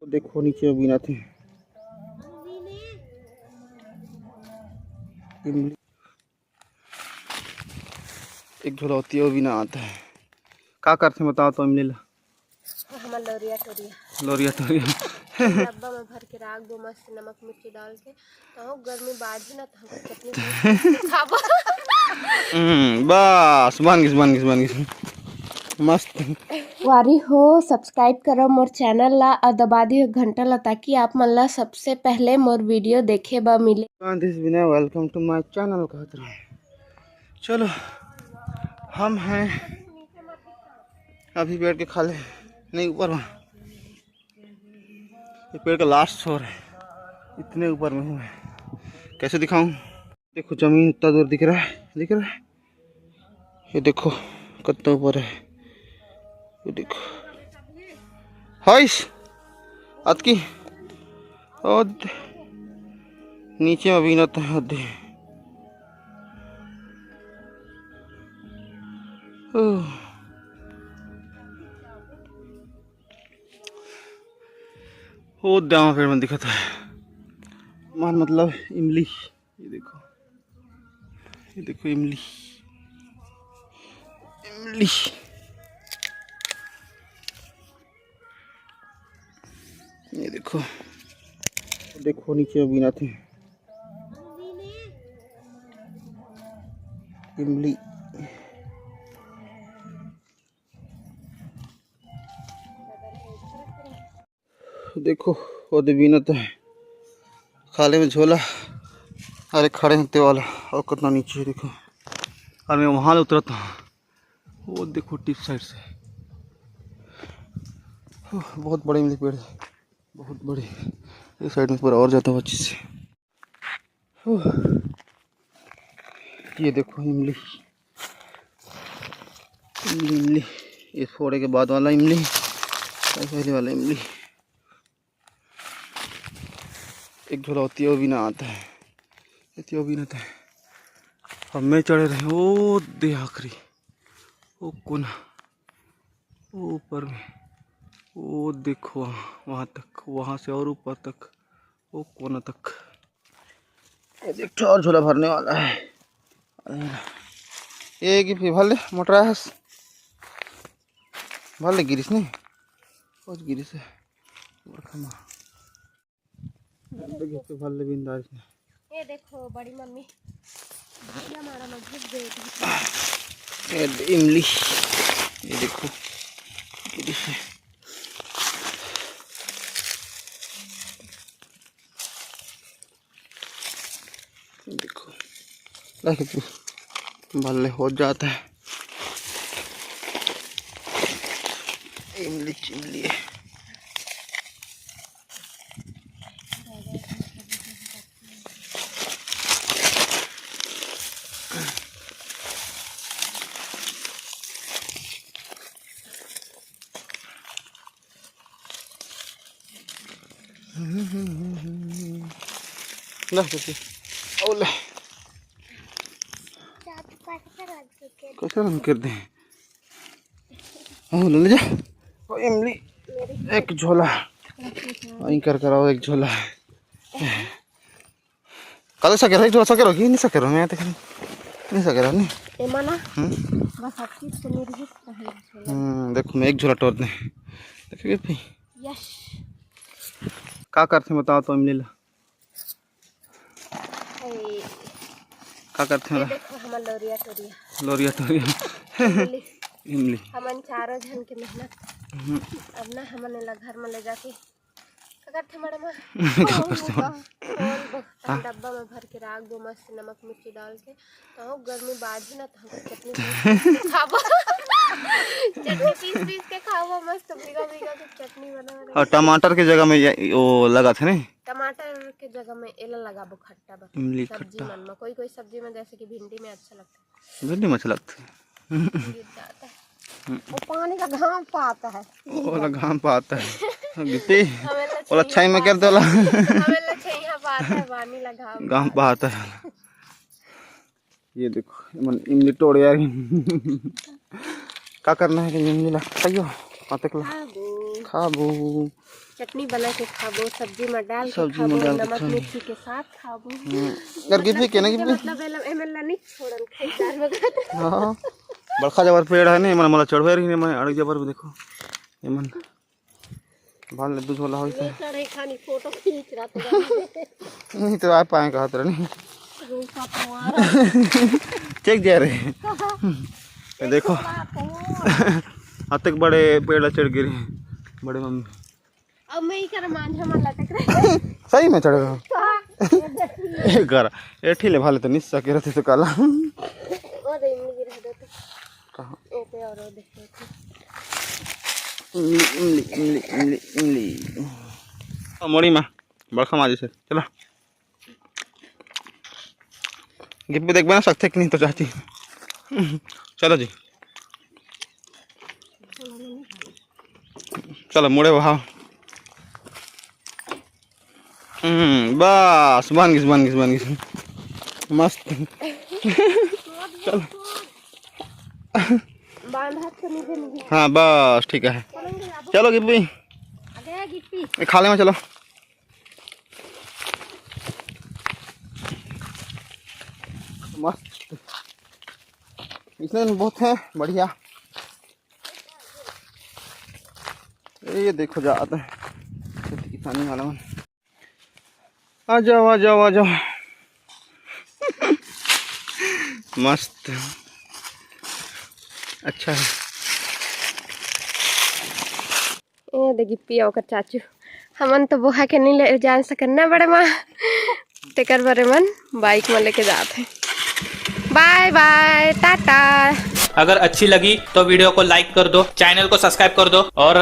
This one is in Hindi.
तो देखो नीचे बिना थे एक झोला होती है वो भी ना आता है। क्या करते हैं बताओ तो इमली ला। हमार लोरिया टोरिया लोरिया टोरिया डब्बा में भर के राख दो मस्त नमक मिर्ची डाल के। तो गर्मी बाढ़ी ना तो चटनी पीस के खाबो। बस बन गई मस्त। वारी हो सब्सक्राइब करो मोर चैनल ला और दबा दियो घंटा ला ताकि आप मन ला सबसे पहले मोर वीडियो देखे बा मिले। This Vinay welcome to my channel. कहते रहे चलो हम हैं अभी पेड़ के खाले नहीं ऊपर में। ये पेड़ का लास्ट छोर है, इतने ऊपर में हूँ मैं। कैसे दिखाऊं? देखो जमीन इतना दूर दिख रहा है ये देखो कितना ऊपर है। ये देखो हाइस अत की और नीचे में भी ना हद वो दावा पेड़ में दिखता है मान मतलब इमली। ये देखो इमली इमली। ये देखो देखो नीचे बिना थे इमली। देखो वो बीनत है खाले में झोला। अरे खड़े होते वाला और कितना नीचे देखो। और मैं वहाँ उतरता हूँ वो देखो टिप साइड से। बहुत बड़े इमली पेड़ है, बहुत बड़े। इस साइड में पूरा और जाता हुआ अच्छे से। ये देखो इमली इमली इमली। इस फोड़े के बाद वाला इमली, पहले वाला इमली। एक झोला होती है वो भी ना आता है, वो भी ना आता है। अब मैं चढ़े रहे वो दे आखिरी वो कोना वो ऊपर में वो देखो वहाँ तक, वहाँ से और ऊपर तक वो कोना तक। एक और झोला भरने वाला है। ये कि फिर भले मोटरा है भले गिरीश नहीं बहुत गिरीश है भले बिंदास। ये देखो बड़ी मम्मी हमारा मजबूत इमली। ये देखो गिरीश है। देखो भले हो जाता है इमली चिमली है। ओले कैसे हम कर दे ले जा ओ इमली। एक झोला वहीं कर कराओ एक झोला। कल सके रहो झोला सके रहो कि नहीं सके रहो मैं नहीं सके रहो नहीं ए मना बस अच्छी से निर्हित है। देखो मैं एक झोला तोड़ दे देखिए भाई। यस क्या करते हैं बताओ तो इमली ला। क्या करते हैं? देखो हमार लोरिया टोरिया लोरिया टोरिया इमली। हमन चारों जन के मेहनत अब ना हमने ला घर में ले जाके करते मैडम डब्बा में भर के राख दो मस्त नमक मिर्ची डाल के। तो गर्मी बाढ़ी ना तो चटनी पीस के खाबो। चटनी पीस के खाबो मस्त भीगा भीगा के चटनी बना। और टमाटर के जगह में वो लगा था नहीं टमाटर के जगह में एला लगाबो खट्टा बस इमली सब्जी खट्टा। मन में कोई सब्जी में जैसे कि भिंडी में अच्छा लगता है। भिंडी में अच्छा लगता है गिर जाता है वो पानी का घाम पाता है वो घाम पाता है गिट्टी वो छाई में कर दो पानी लगा घाम पाता है। ये देखो इमली तोड़ यार क्या करना है कि इमली ला खाइयो खाबू। चटनी बना के खाबो, सब्जी में डाल के सब्जी खाबो, में डाल के नमक खाबो। मिर्ची के साथ खाबो। यार गिफ्ट के ना गिफ्ट मतलब एमएल नहीं छोड़न खरीदार वगैरह। हां बड़का जबर पेड़ है नहीं मन मला चढ़वे रही नहीं मैं अड़ जबर में देखो ये मन भाल ले दूध वाला होई ये चढ़े खानी फोटो खींच रहा था। नहीं तो आ पाए कहत रहे नहीं रूपा तुम्हारा चेक जा रहे ये देखो अब तक बड़े पेड़ चढ़ गिरे बड़े मम्मी अब मैं ही कर मांझा में लटक रहा। सही में चढ़ गया कर एठी ले भाले तो निस्सा के रहते तो काला और इमली गिरा दो तो कहां ए पे और देखो इमली मोड़ी माँ बड़का माँ जैसे चलो गिफ्ट देख बना सकते कि नहीं तो चाहती चलो जी चलो मुड़े वहाँ बस बन गई मस्त चलो बांधा तो नहीं। हाँ बस ठीक है चलो गिप्पी अरे गिप्पी खा ले में चलो मस्त इसमें बहुत है बढ़िया ये देखो जाता है खेती किसानी वाला मन आ जाओ आ जाओ आ जाओ मस्त अच्छा है ए दे गिप्पी और चाचू हमन तो बोहा के नहीं ले जा सकना बड़े माँ तेकर बड़े मन बाइक में लेके जाते। Bye bye tata. अगर अच्छी लगी तो वीडियो को लाइक कर दो, चैनल को सब्सक्राइब कर दो और